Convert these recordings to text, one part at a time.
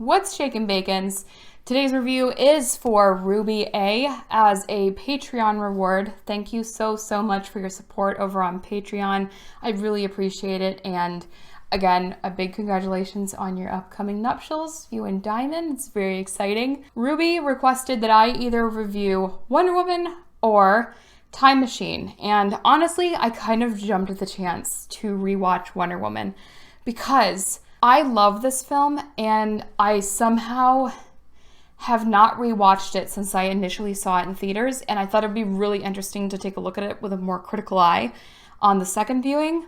What's shaking bacons? Today's review is for Ruby A as a Patreon reward. Thank you so much for your support over on Patreon. I really appreciate it. And again, a big congratulations on your upcoming nuptials, you and Diamond. It's very exciting. Ruby requested that I either review Wonder Woman or Time Machine. And honestly, I kind of jumped at the chance to rewatch Wonder Woman because I love this film and I somehow have not rewatched it since I initially saw it in theaters, and I thought it'd be really interesting to take a look at it with a more critical eye on the second viewing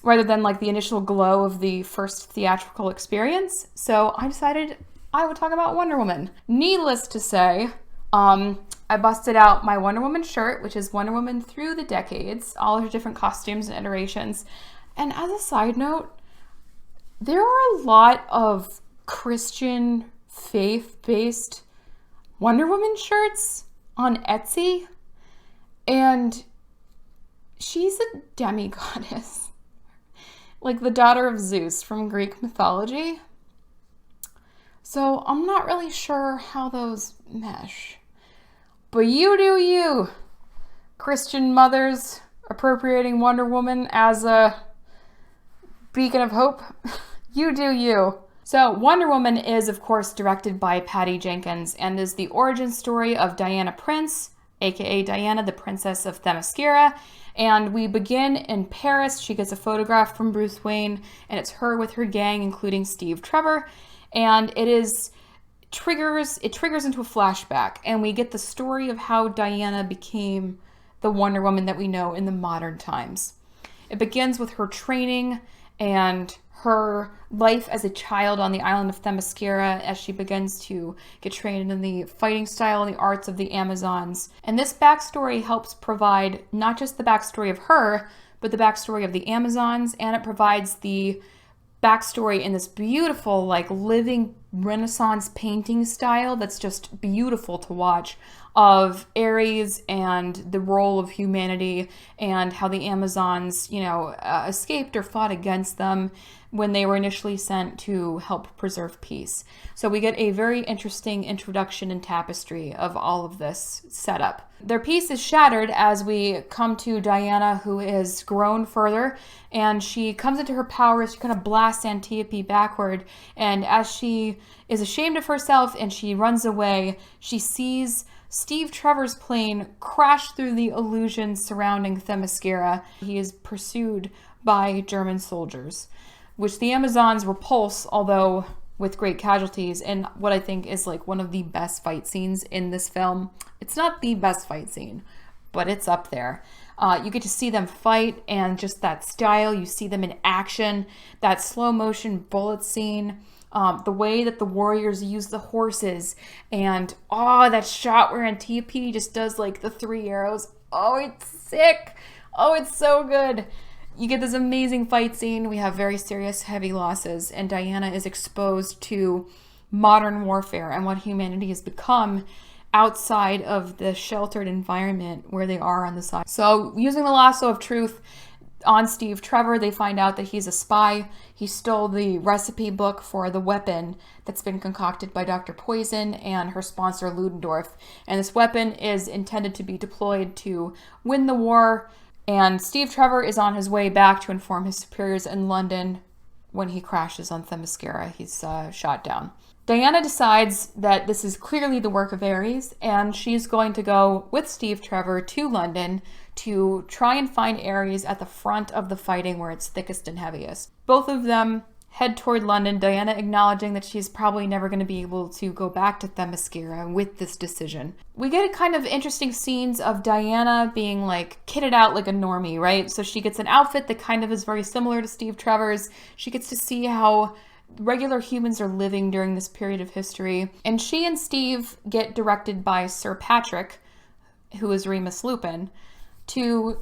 rather than like the initial glow of the first theatrical experience. So I decided I would talk about Wonder Woman. Needless to say, I busted out my Wonder Woman shirt, which is Wonder Woman through the decades, all her different costumes and iterations. And as a side note, there are a lot of Christian faith-based Wonder Woman shirts on Etsy, and she's a demigoddess, like the daughter of Zeus from Greek mythology. So I'm not really sure how those mesh, but you do you, Christian mothers appropriating Wonder Woman as a beacon of hope. You do you. So Wonder Woman is, of course, directed by Patty Jenkins and is the origin story of Diana Prince, aka Diana, the Princess of Themyscira. And we begin in Paris. She gets a photograph from Bruce Wayne, and it's her with her gang, including Steve Trevor. And it triggers into a flashback, and we get the story of how Diana became the Wonder Woman that we know in the modern times. It begins with her training and her life as a child on the island of Themyscira as she begins to get trained in the fighting style and the arts of the Amazons. And this backstory helps provide not just the backstory of her, but the backstory of the Amazons, and it provides the backstory in this beautiful, like, living Renaissance painting style that's just beautiful to watch, of Ares and the role of humanity and how the Amazons, escaped or fought against them when they were initially sent to help preserve peace. So we get a very interesting introduction and tapestry of all of this setup. Their peace is shattered as we come to Diana, who is grown further, and she comes into her power as she kind of blasts Antiope backward. And as she is ashamed of herself and she runs away, she sees Steve Trevor's plane crash through the illusions surrounding Themyscira. He is pursued by German soldiers, which the Amazons repulse, although with great casualties, and what I think is like one of the best fight scenes in this film. It's not the best fight scene, but it's up there. You get to see them fight and just that style. You see them in action, that slow motion bullet scene, the way that the warriors use the horses, and that shot where Antiope just does like the 3 arrows. Oh, it's sick. Oh, it's so good. You get this amazing fight scene. We have very serious, heavy losses, and Diana is exposed to modern warfare and what humanity has become outside of the sheltered environment where they are on the side. So using the lasso of truth on Steve Trevor, they find out that he's a spy. He stole the recipe book for the weapon that's been concocted by Dr. Poison and her sponsor Ludendorff. And this weapon is intended to be deployed to win the war. And Steve Trevor is on his way back to inform his superiors in London when he crashes on Themyscira. He's shot down. Diana decides that this is clearly the work of Ares, and she's going to go with Steve Trevor to London to try and find Ares at the front of the fighting where it's thickest and heaviest. Both of them head toward London, Diana acknowledging that she's probably never going to be able to go back to Themyscira with this decision. We get kind of interesting scenes of Diana being like kitted out like a normie, right? So she gets an outfit that kind of is very similar to Steve Trevor's. She gets to see how regular humans are living during this period of history. And she and Steve get directed by Sir Patrick, who is Remus Lupin, to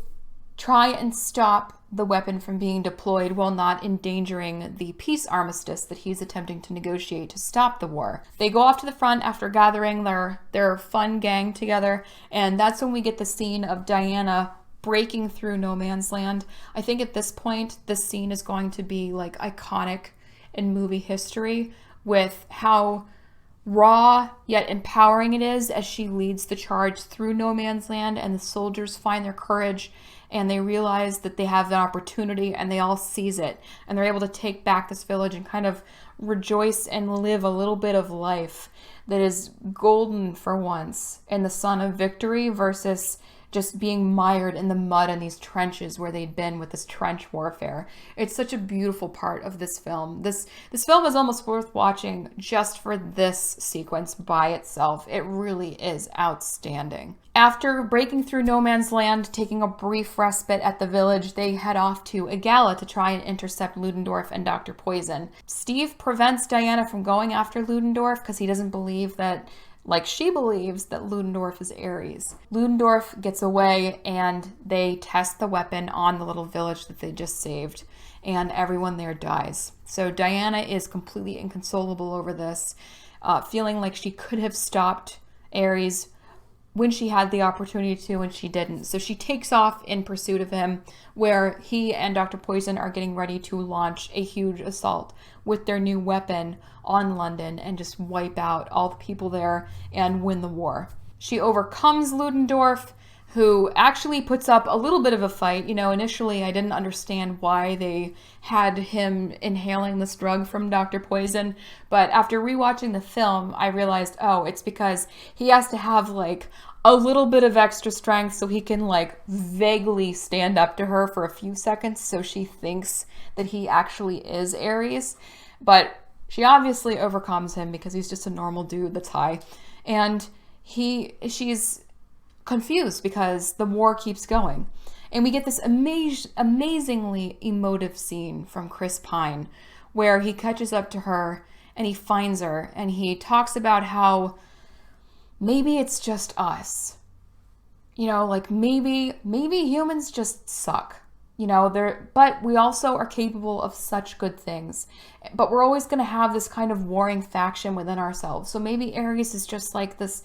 try and stop the weapon from being deployed while not endangering the peace armistice that he's attempting to negotiate to stop the war. They go off to the front after gathering their fun gang together, and that's when we get the scene of Diana breaking through no man's land. I think at this point, this scene is going to be like iconic in movie history, with how raw yet empowering it is as she leads the charge through no man's land, and the soldiers find their courage and they realize that they have an opportunity and they all seize it, and they're able to take back this village and kind of rejoice and live a little bit of life that is golden for once in the sun of victory versus just being mired in the mud in these trenches where they'd been with this trench warfare. It's such a beautiful part of this film. This film is almost worth watching just for this sequence by itself. It really is outstanding. After breaking through no man's land, taking a brief respite at the village, they head off to a gala to try and intercept Ludendorff and Dr. Poison. Steve prevents Diana from going after Ludendorff because he doesn't believe that, like she believes, that Ludendorff is Ares. Ludendorff gets away and they test the weapon on the little village that they just saved, and everyone there dies. So Diana is completely inconsolable over this, feeling like she could have stopped Ares when she had the opportunity to, and she didn't. So she takes off in pursuit of him, where he and Dr. Poison are getting ready to launch a huge assault with their new weapon on London and just wipe out all the people there and win the war. She overcomes Ludendorff, who actually puts up a little bit of a fight. You know, initially I didn't understand why they had him inhaling this drug from Dr. Poison, but after rewatching the film, I realized, oh, it's because he has to have like a little bit of extra strength so he can like vaguely stand up to her for a few seconds so she thinks that he actually is Ares. But she obviously overcomes him because he's just a normal dude that's high. And she's confused because the war keeps going. And we get this amazingly emotive scene from Chris Pine where he catches up to her and he finds her and he talks about how maybe it's just us. You know, like maybe humans just suck. You know, but we also are capable of such good things. But we're always going to have this kind of warring faction within ourselves. So maybe Ares is just like this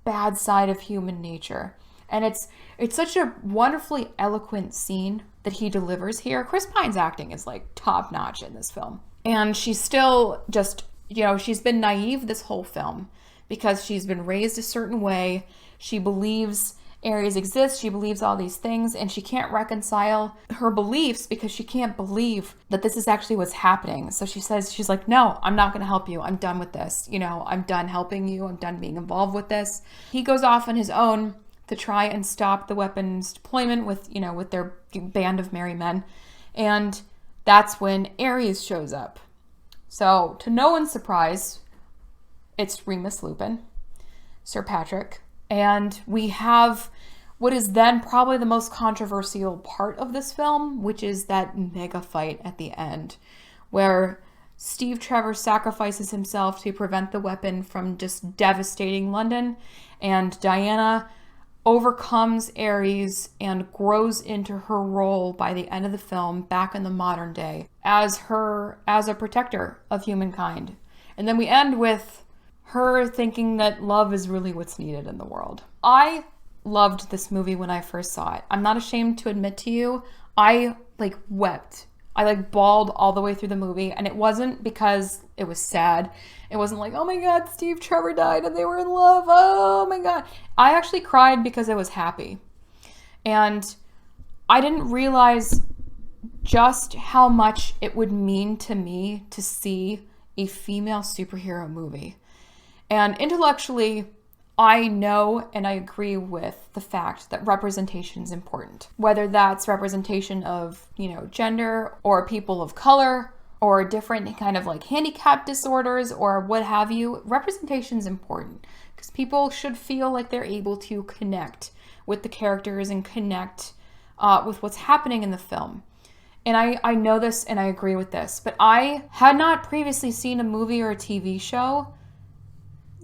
bad side of human nature. And it's such a wonderfully eloquent scene that he delivers here. Chris Pine's acting is like top notch in this film. And she's still just, you know, she's been naive this whole film because she's been raised a certain way. She believes Ares exists, she believes all these things, and she can't reconcile her beliefs because she can't believe that this is actually what's happening. So she's like, no, I'm not going to help you. I'm done with this. You know, I'm done helping you. I'm done being involved with this. He goes off on his own to try and stop the weapons deployment with their band of merry men. And that's when Ares shows up. So to no one's surprise, it's Remus Lupin, Sir Patrick. And we have what is then probably the most controversial part of this film, which is that mega fight at the end, where Steve Trevor sacrifices himself to prevent the weapon from just devastating London, and Diana overcomes Ares and grows into her role by the end of the film back in the modern day as a protector of humankind. And then we end with her thinking that love is really what's needed in the world. I loved this movie when I first saw it. I'm not ashamed to admit to you, I wept. I bawled all the way through the movie, and it wasn't because it was sad. It wasn't like, oh my God, Steve Trevor died and they were in love. Oh my God. I actually cried because I was happy. And I didn't realize just how much it would mean to me to see a female superhero movie. And intellectually, I know and I agree with the fact that representation is important. Whether that's representation of, gender or people of color or different kind of handicap disorders or what have you, representation is important because people should feel like they're able to connect with the characters and connect with what's happening in the film. And I know this and I agree with this, but I had not previously seen a movie or a TV show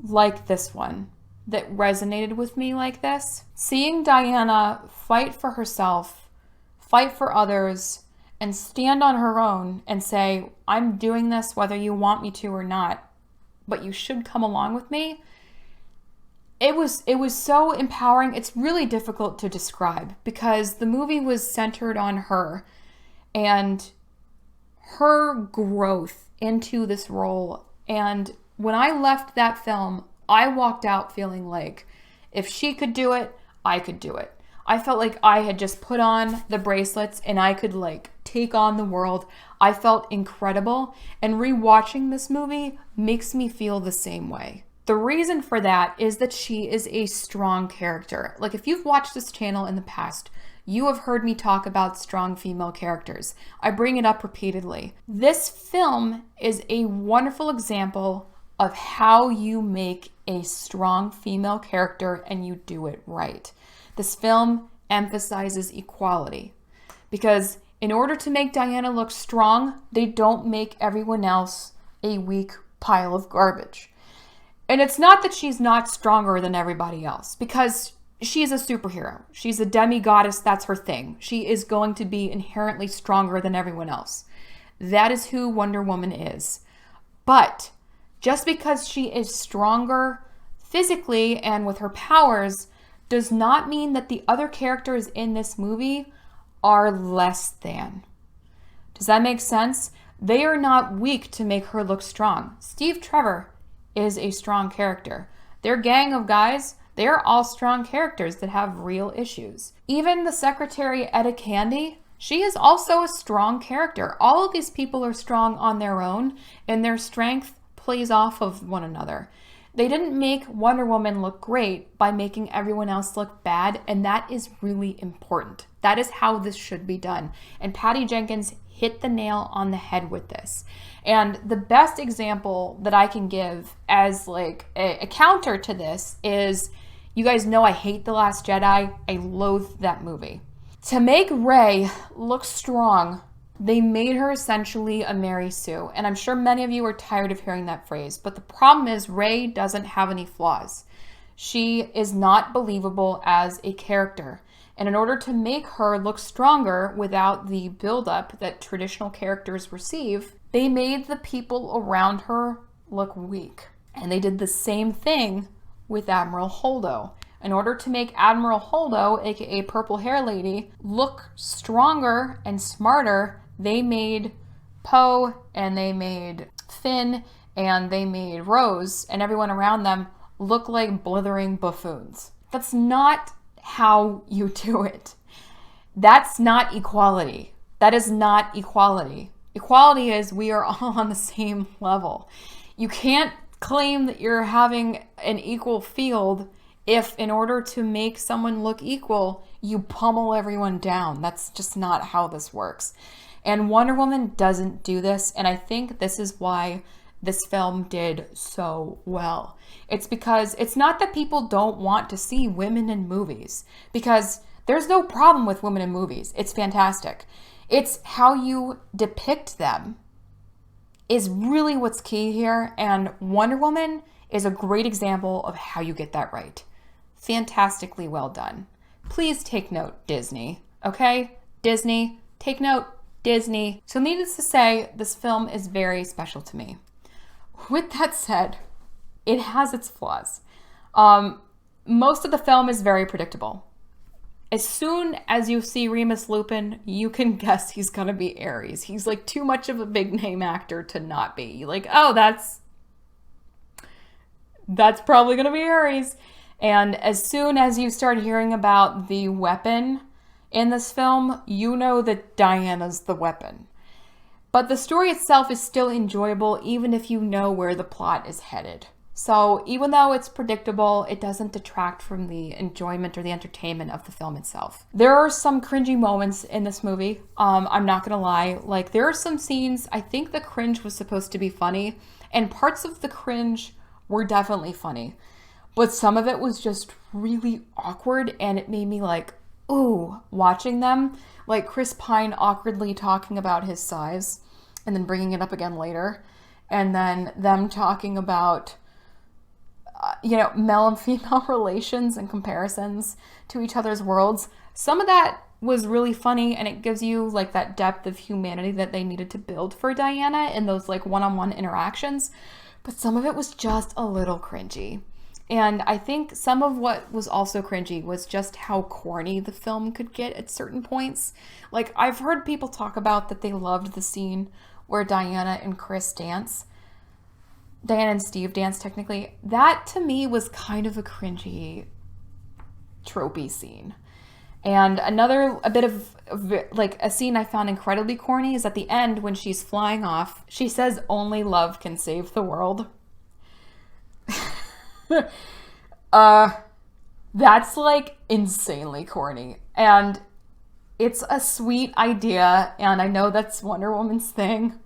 like this one that resonated with me like this. Seeing Diana fight for herself, fight for others, and stand on her own and say, I'm doing this whether you want me to or not, but you should come along with me. It was so empowering. It's really difficult to describe because the movie was centered on her and her growth into this role And when I left that film, I walked out feeling like if she could do it, I could do it. I felt like I had just put on the bracelets and I could like take on the world. I felt incredible, and rewatching this movie makes me feel the same way. The reason for that is that she is a strong character. Like if you've watched this channel in the past, you have heard me talk about strong female characters. I bring it up repeatedly. This film is a wonderful example of how you make a strong female character and you do it right. This film emphasizes equality because in order to make Diana look strong, they don't make everyone else a weak pile of garbage. And it's not that she's not stronger than everybody else, because she's a superhero. She's a demi-goddess. That's her thing. She is going to be inherently stronger than everyone else. That is who Wonder Woman is. But just because she is stronger physically and with her powers does not mean that the other characters in this movie are less than. Does that make sense? They are not weak to make her look strong. Steve Trevor is a strong character. Their gang of guys, they are all strong characters that have real issues. Even the secretary, Etta Candy, she is also a strong character. All of these people are strong on their own, and their strength plays off of one another. They didn't make Wonder Woman look great by making everyone else look bad, and that is really important. That is how this should be done. And Patty Jenkins hit the nail on the head with this. And the best example that I can give as like a counter to this is, you guys know I hate The Last Jedi. I loathe that movie. To make Rey look strong, they made her essentially a Mary Sue. And I'm sure many of you are tired of hearing that phrase. But the problem is Rey doesn't have any flaws. She is not believable as a character. And in order to make her look stronger without the buildup that traditional characters receive, they made the people around her look weak. And they did the same thing with Admiral Holdo. In order to make Admiral Holdo, aka Purple Hair Lady, look stronger and smarter, they made Poe and they made Finn and they made Rose and everyone around them look like blithering buffoons. That's not how you do it. That's not equality. That is not equality. Equality is we are all on the same level. You can't claim that you're having an equal field if in order to make someone look equal, you pummel everyone down. That's just not how this works. And Wonder Woman doesn't do this, and I think this is why this film did so well. It's because it's not that people don't want to see women in movies, because there's no problem with women in movies. It's fantastic. It's how you depict them is really what's key here, and Wonder Woman is a great example of how you get that right. Fantastically well done. Please take note, Disney. Okay? Disney, take note, Disney. So needless to say, this film is very special to me. With that said, it has its flaws. Most of the film is very predictable. As soon as you see Remus Lupin, you can guess he's gonna be Ares. He's like too much of a big name actor to not be. You're like, oh, that's probably gonna be Ares. And as soon as you start hearing about the weapon in this film, you know that Diana's the weapon. But the story itself is still enjoyable even if you know where the plot is headed. So even though it's predictable, it doesn't detract from the enjoyment or the entertainment of the film itself. There are some cringy moments in this movie. I'm not gonna lie. Like, there are some scenes, I think the cringe was supposed to be funny, and parts of the cringe were definitely funny. But some of it was just really awkward, and it made me like, ooh, watching them. Like Chris Pine awkwardly talking about his size and then bringing it up again later. And then them talking about male and female relations and comparisons to each other's worlds. Some of that was really funny, and it gives you like that depth of humanity that they needed to build for Diana in those like one-on-one interactions. But some of it was just a little cringy. And I think some of what was also cringy was just how corny the film could get at certain points. Like, I've heard people talk about that they loved the scene where Diana and Chris dance. Diana and Steve dance technically, that to me was kind of a cringy, tropey scene. And a bit of like a scene I found incredibly corny is at the end when she's flying off. She says, "Only love can save the world." That's like insanely corny. And it's a sweet idea. And I know that's Wonder Woman's thing,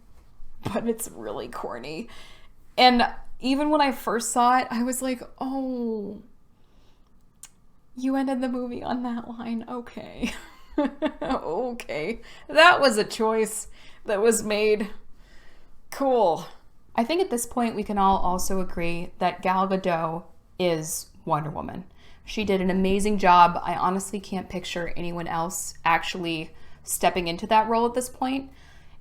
but it's really corny. And even when I first saw it, I was like, oh, you ended the movie on that line. Okay. Okay. That was a choice that was made. Cool. I think at this point we can all also agree that Gal Gadot is Wonder Woman. She did an amazing job. I honestly can't picture anyone else actually stepping into that role at this point.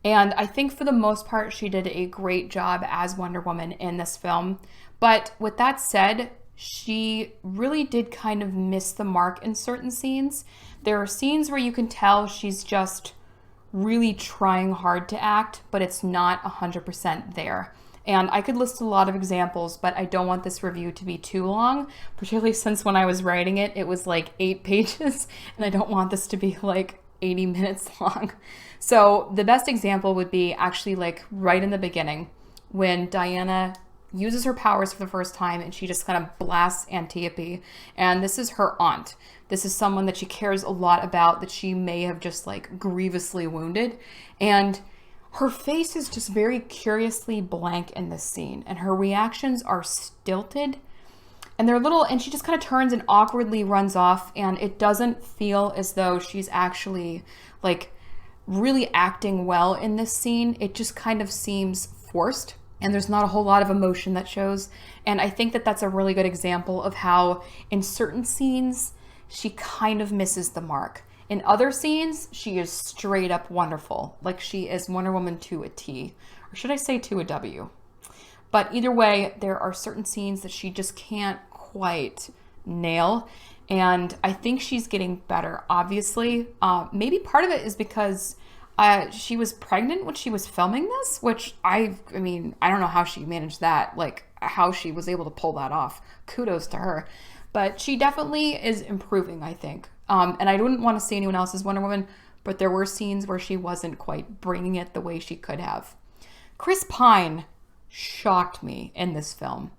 And I think for the most part, she did a great job as Wonder Woman in this film. But with that said, she really did kind of miss the mark in certain scenes. There are scenes where you can tell she's just really trying hard to act, but it's not 100% there. And I could list a lot of examples, but I don't want this review to be too long, particularly since when I was writing it, it was like 8 pages, and I don't want this to be like 80 minutes long. So the best example would be actually like right in the beginning when Diana uses her powers for the first time and she just kind of blasts Antiope. And this is her aunt. This is someone that she cares a lot about, that she may have just like grievously wounded. And her face is just very curiously blank in this scene. And her reactions are stilted. And they're little, and she just kind of turns and awkwardly runs off. And it doesn't feel as though she's actually like really acting well in this scene. It just kind of seems forced. And there's not a whole lot of emotion that shows. And I think that that's a really good example of how in certain scenes, she kind of misses the mark. In other scenes, she is straight up wonderful. Like she is Wonder Woman to a T. Or should I say to a W? But either way, there are certain scenes that she just can't quite nail. And I think she's getting better, obviously. Maybe part of it is because she was pregnant when she was filming this, which I mean, I don't know how she managed that, like how she was able to pull that off. Kudos to her. But she definitely is improving, I think. And I wouldn't want to see anyone else's Wonder Woman, but there were scenes where she wasn't quite bringing it the way she could have. Chris Pine shocked me in this film.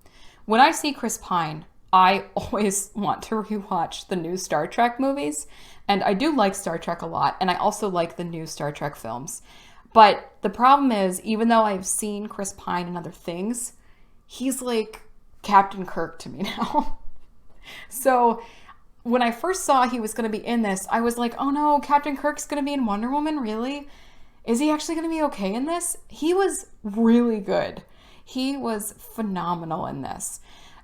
When I see Chris Pine, I always want to rewatch the new Star Trek movies. And I do like Star Trek a lot. And I also like the new Star Trek films. But the problem is, even though I've seen Chris Pine in other things, he's like Captain Kirk to me now. So when I first saw he was going to be in this, I was like, oh no, Captain Kirk's going to be in Wonder Woman? Really? Is he actually going to be okay in this? He was really good. He was phenomenal in this.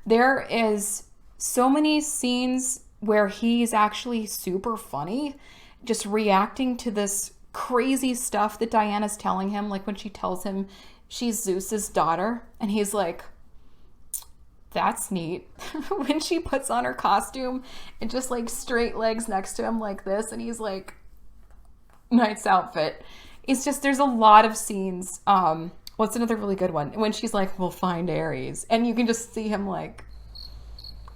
There is so many scenes where he's actually super funny, just reacting to this crazy stuff that Diana's telling him, like when she tells him she's Zeus's daughter, and he's like, that's neat. When she puts on her costume and just like straight legs next to him like this, and he's like, nice outfit. It's just, there's a lot of scenes. What's another really good one? When she's like, we'll find Ares. And you can just see him like,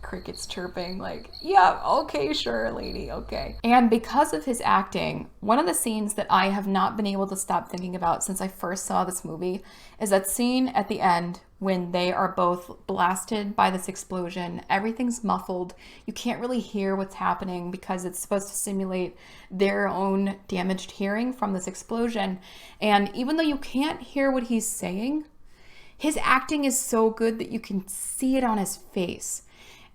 crickets chirping, like, yeah, okay, sure, lady, okay. And because of his acting, one of the scenes that I have not been able to stop thinking about since I first saw this movie is that scene at the end when they are both blasted by this explosion. Everything's muffled. You can't really hear what's happening because it's supposed to simulate their own damaged hearing from this explosion. And even though you can't hear what he's saying, his acting is so good that you can see it on his face.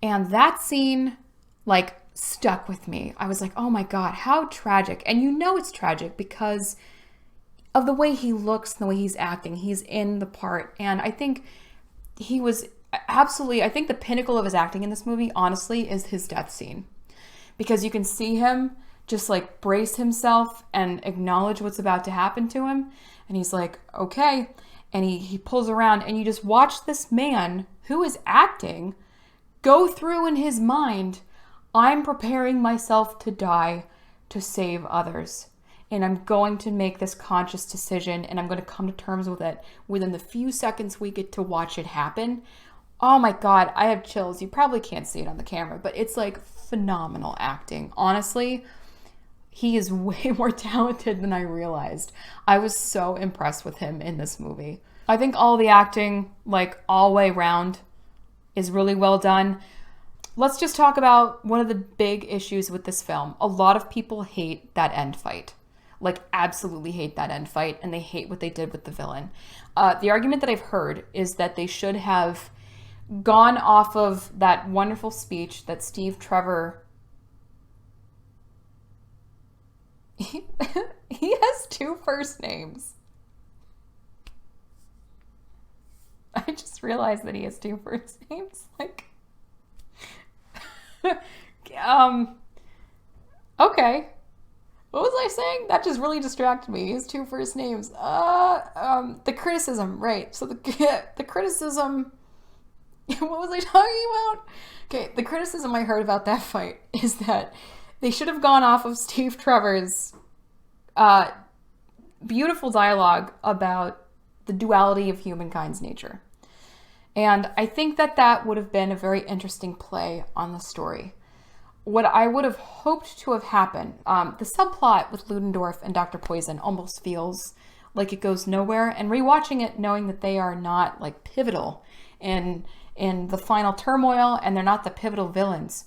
And that scene, like, stuck with me. I was like, oh my God, how tragic. And you know it's tragic because of the way he looks and the way he's acting. He's in the part. And I think he was absolutely, I think the pinnacle of his acting in this movie, honestly, is his death scene. Because you can see him just like brace himself and acknowledge what's about to happen to him. And he's like, okay. And he pulls around and you just watch this man who is acting go through in his mind, I'm preparing myself to die to save others. and I'm going to make this conscious decision, and I'm going to come to terms with it within the few seconds we get to watch it happen. Oh my God, I have chills. You probably can't see it on the camera, but it's like phenomenal acting. Honestly, he is way more talented than I realized. I was so impressed with him in this movie. I think all the acting, like all way round, is really well done. Let's just talk about one of the big issues with this film. A lot of people hate that end fight. Like, absolutely hate that end fight, and they hate what they did with the villain. The argument that I've heard is that they should have gone off of that wonderful speech that Steve Trevor... he has 2 first names. I just realized that he has 2 first names. Like, okay. What was I saying? That just really distracted me. His 2 first names. The criticism, right. So the criticism, what was I talking about? Okay, the criticism I heard about that fight is that they should have gone off of Steve Trevor's beautiful dialogue about the duality of humankind's nature. And I think that that would have been a very interesting play on the story. What I would have hoped to have happened, the subplot with Ludendorff and Dr. Poison almost feels like it goes nowhere. And rewatching it, knowing that they are not like pivotal in the final turmoil, and they're not the pivotal villains,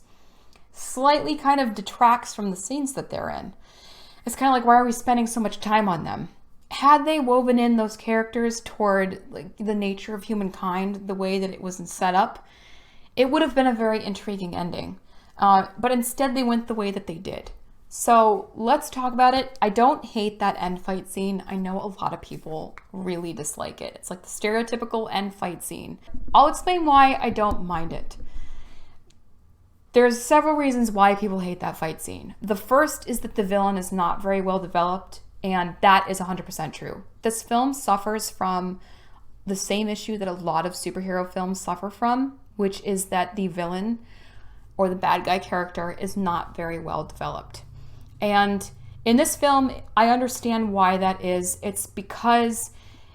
slightly kind of detracts from the scenes that they're in. It's kind of like, why are we spending so much time on them? Had they woven in those characters toward like the nature of humankind, the way that it was set up, it would have been a very intriguing ending. But instead they went the way that they did. So let's talk about it. I don't hate that end fight scene. I know a lot of people really dislike it. It's like the stereotypical end fight scene. I'll explain why I don't mind it. There's several reasons why people hate that fight scene. The first is that the villain is not very well developed, and that is 100% true. This film suffers from the same issue that a lot of superhero films suffer from, which is that the villain or the bad guy character is not very well developed. And in this film, I understand why that is. It's because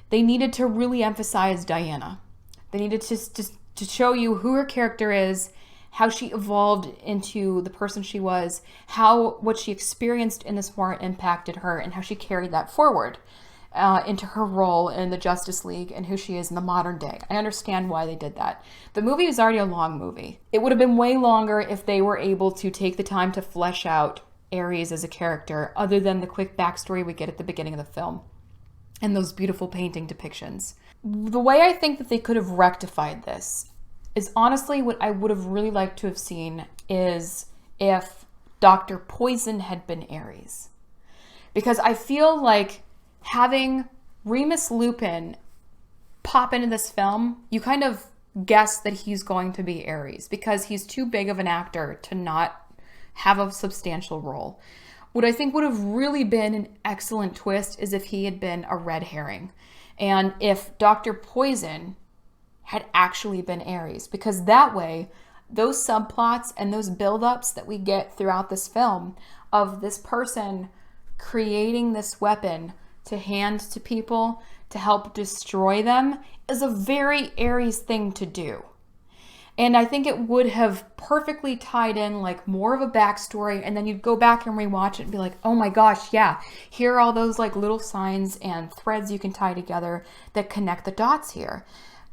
they needed to really emphasize Diana. They needed to show you who her character is, how she evolved into the person she was, how what she experienced in this war impacted her, and how she carried that forward into her role in the Justice League and who she is in the modern day. I understand why they did that. The movie is already a long movie. It would have been way longer if they were able to take the time to flesh out Ares as a character, other than the quick backstory we get at the beginning of the film and those beautiful painting depictions. The way I think that they could have rectified this is honestly what I would have really liked to have seen is if Dr. Poison had been Ares. Because I feel like having Remus Lupin pop into this film, you kind of guess that he's going to be Ares because he's too big of an actor to not have a substantial role. What I think would have really been an excellent twist is if he had been a red herring, and if Dr. Poison had actually been Ares, because that way those subplots and those buildups that we get throughout this film of this person creating this weapon to hand to people to help destroy them is a very Ares thing to do. And I think it would have perfectly tied in like more of a backstory, and then you'd go back and rewatch it and be like, oh my gosh, yeah, here are all those like little signs and threads you can tie together that connect the dots here.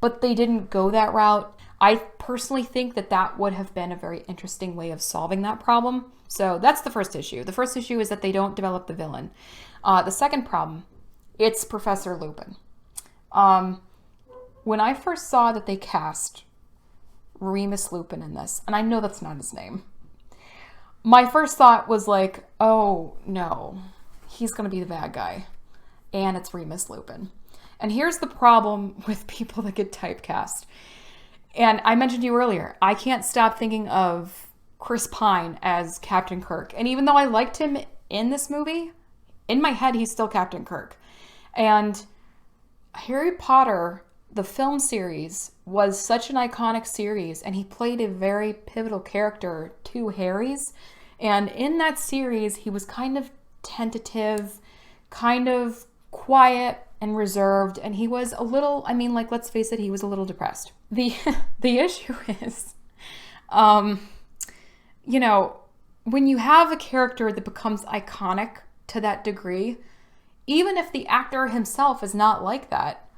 But they didn't go that route. I personally think that that would have been a very interesting way of solving that problem. So that's the first issue. The first issue is that they don't develop the villain. The second problem, it's Professor Lupin. When I first saw that they cast Remus Lupin in this, and I know that's not his name, my first thought was like, oh no, he's gonna be the bad guy, and it's Remus Lupin. And here's the problem with people that get typecast. And I mentioned to you earlier, I can't stop thinking of Chris Pine as Captain Kirk. And even though I liked him in this movie, in my head, he's still Captain Kirk. And Harry Potter, the film series, was such an iconic series, and he played a very pivotal character to Harry's. And in that series, he was kind of tentative kind of quiet and reserved, and he was a little, I mean, like, let's face it, he was a little depressed. The issue is, you know, when you have a character that becomes iconic to that degree, even if the actor himself is not like that,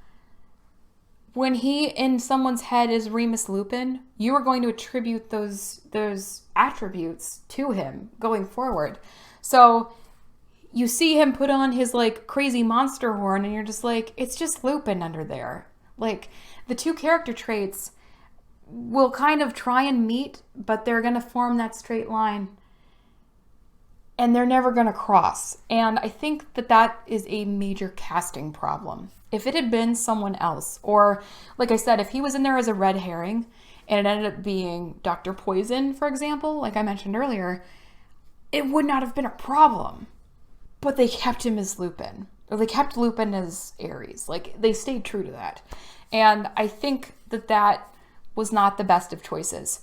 when he in someone's head is Remus Lupin, you are going to attribute those attributes to him going forward. So you see him put on his like crazy monster horn and you're just like, it's just Lupin under there. Like, the two character traits will kind of try and meet, but they're going to form that straight line and they're never going to cross. And I think that is a major casting problem. If it had been someone else, or like I said, if he was in there as a red herring and it ended up being Dr. Poison, for example, like I mentioned earlier, it would not have been a problem. But they kept him as Lupin, or they kept Lupin as Ares. Like, they stayed true to that. And I think that was not the best of choices.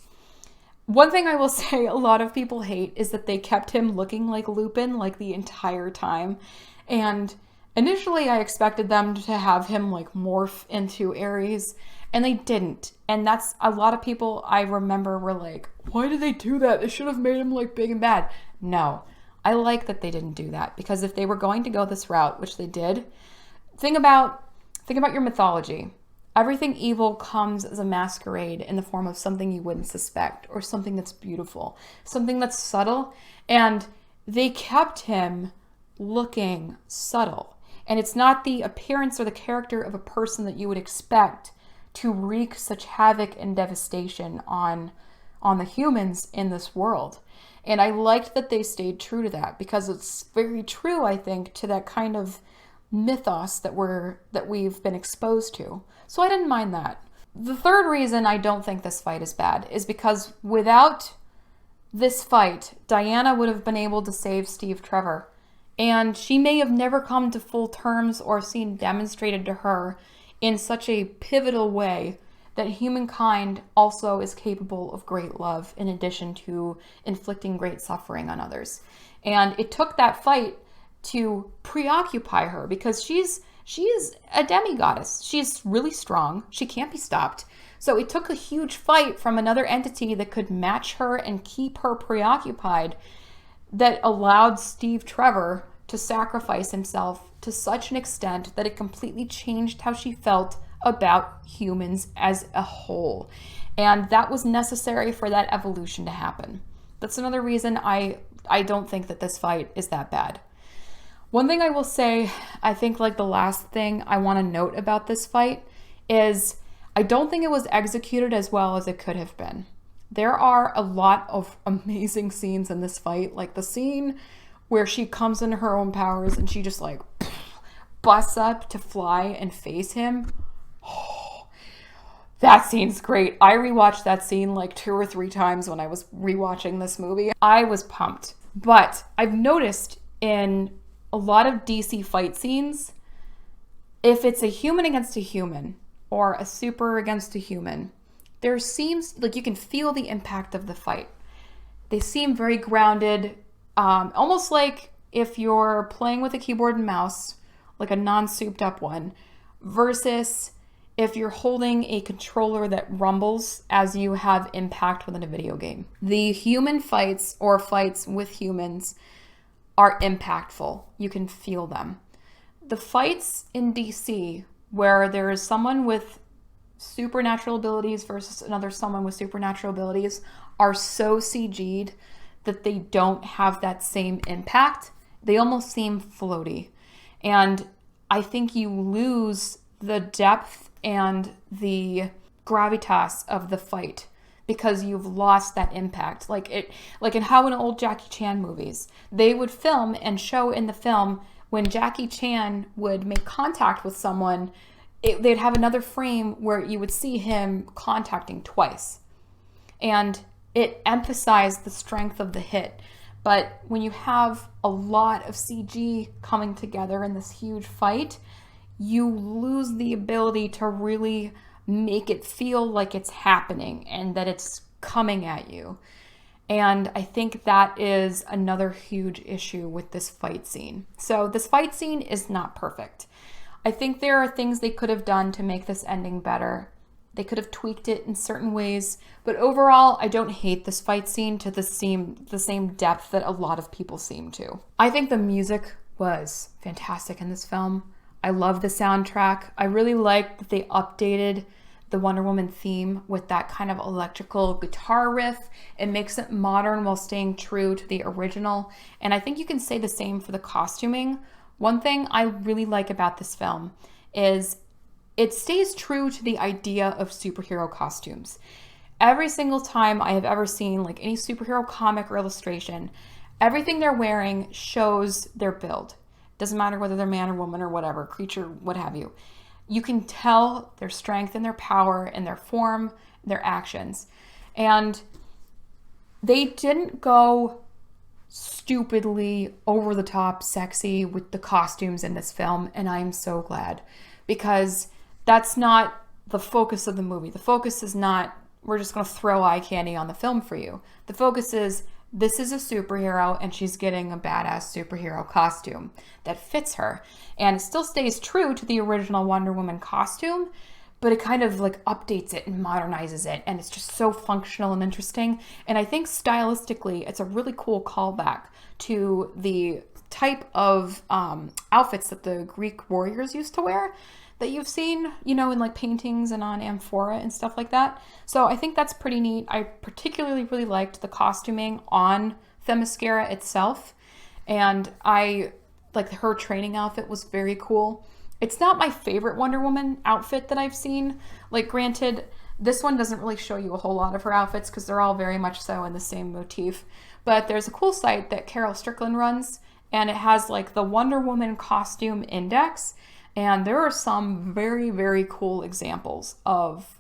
One thing I will say a lot of people hate is that they kept him looking like Lupin like the entire time. And initially I expected them to have him like morph into Ares, and they didn't. And that's, a lot of people I remember were like, why did they do that? They should have made him like big and bad. No, I like that they didn't do that, because if they were going to go this route, which they did, think about your mythology. Everything evil comes as a masquerade in the form of something you wouldn't suspect, or something that's beautiful, something that's subtle. And they kept him looking subtle. And it's not the appearance or the character of a person that you would expect to wreak such havoc and devastation on the humans in this world. And I liked that they stayed true to that, because it's very true, I think, to that kind of mythos that we've been exposed to. So I didn't mind that. The third reason I don't think this fight is bad is because without this fight, Diana would have been able to save Steve Trevor. And she may have never come to full terms or seen demonstrated to her in such a pivotal way that humankind also is capable of great love in addition to inflicting great suffering on others. And it took that fight to preoccupy her, because she is a demigoddess. She's really strong. She can't be stopped. So it took a huge fight from another entity that could match her and keep her preoccupied, that allowed Steve Trevor to sacrifice himself to such an extent that it completely changed how she felt about humans as a whole. And that was necessary for that evolution to happen. That's another reason I don't think that this fight is that bad. One thing I will say, I think like the last thing I want to note about this fight is I don't think it was executed as well as it could have been. There are a lot of amazing scenes in this fight, like the scene where she comes into her own powers and she just like busts up to fly and face him. Oh, that scene's great. I rewatched that scene like 2 or 3 times when I was rewatching this movie. I was pumped. But I've noticed in a lot of DC fight scenes, if it's a human against a human or a super against a human, there seems like you can feel the impact of the fight. They seem very grounded, almost like if you're playing with a keyboard and mouse, like a non-souped up one, versus if you're holding a controller that rumbles as you have impact within a video game. The human fights or fights with humans are impactful. You can feel them. The fights in DC where there is someone with supernatural abilities versus another someone with supernatural abilities are so CG'd that they don't have that same impact. They almost seem floaty. And I think you lose the depth and the gravitas of the fight because you've lost that impact. Like in how in old Jackie Chan movies, they would film and show in the film when Jackie Chan would make contact with someone, they'd have another frame where you would see him contacting twice. And it emphasized the strength of the hit. But when you have a lot of CG coming together in this huge fight, you lose the ability to really make it feel like it's happening and that it's coming at you. And I think that is another huge issue with this fight scene. So this fight scene is not perfect. I think there are things they could have done to make this ending better. They could have tweaked it in certain ways, but overall, I don't hate this fight scene to the same depth that a lot of people seem to. I think the music was fantastic in this film. I love the soundtrack. I really like that they updated the Wonder Woman theme with that kind of electrical guitar riff. It makes it modern while staying true to the original. And I think you can say the same for the costuming. One thing I really like about this film is it stays true to the idea of superhero costumes. Every single time I have ever seen like any superhero comic or illustration, everything they're wearing shows their build. Doesn't matter whether they're man or woman or whatever, creature, what have you. You can tell their strength and their power and their form, their actions. And they didn't go stupidly over the top sexy with the costumes in this film, and I'm so glad, because that's not the focus of the movie. The focus is not, we're just going to throw eye candy on the film for you. The focus is, this is a superhero and she's getting a badass superhero costume that fits her. And it still stays true to the original Wonder Woman costume, but it kind of like updates it and modernizes it. And it's just so functional and interesting. And I think stylistically, it's a really cool callback to the type of outfits that the Greek warriors used to wear that you've seen, you know, in like paintings and on amphora and stuff like that. So I think that's pretty neat. I particularly really liked the costuming on Themyscira itself. And I like her training outfit was very cool. It's not my favorite Wonder Woman outfit that I've seen. Like, granted, this one doesn't really show you a whole lot of her outfits because they're all very much so in the same motif. But there's a cool site that Carol Strickland runs, and it has like the Wonder Woman costume index. And there are some very, very cool examples of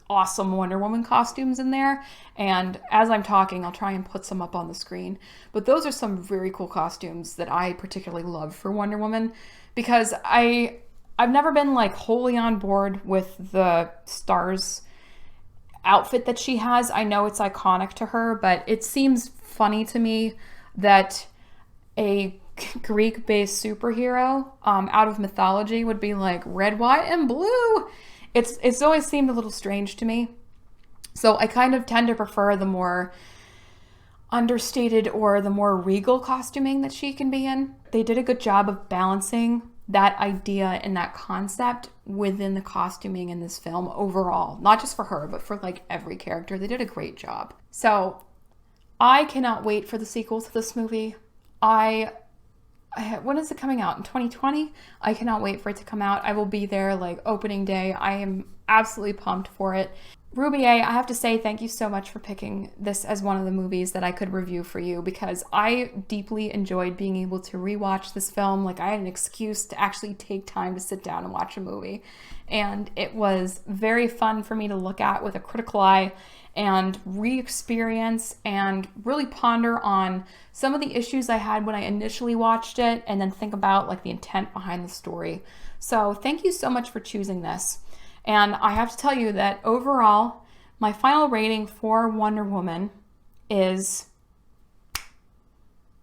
awesome Wonder Woman costumes in there. And as I'm talking, I'll try and put some up on the screen. But those are some very cool costumes that I particularly love for Wonder Woman, because I've never been like wholly on board with the Stars outfit that she has. I know it's iconic to her, but it seems funny to me that a Greek-based superhero out of mythology would be like red, white, and blue. It's always seemed a little strange to me. So I kind of tend to prefer the more understated or the more regal costuming that she can be in. They did a good job of balancing that idea and that concept within the costuming in this film overall. Not just for her, but for like every character. They did a great job. So I cannot wait for the sequel to this movie. When is it coming out? In 2020? I cannot wait for it to come out. I will be there like opening day. I am absolutely pumped for it. Ruby A, I have to say thank you so much for picking this as one of the movies that I could review for you, because I deeply enjoyed being able to rewatch this film. Like, I had an excuse to actually take time to sit down and watch a movie. And it was very fun for me to look at with a critical eye and re-experience and really ponder on some of the issues I had when I initially watched it, and then think about like the intent behind the story. So thank you so much for choosing this. And I have to tell you that overall, my final rating for Wonder Woman is,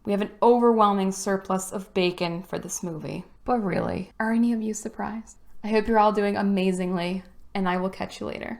we have an overwhelming surplus of bacon for this movie. But really, are any of you surprised? I hope you're all doing amazingly, and I will catch you later.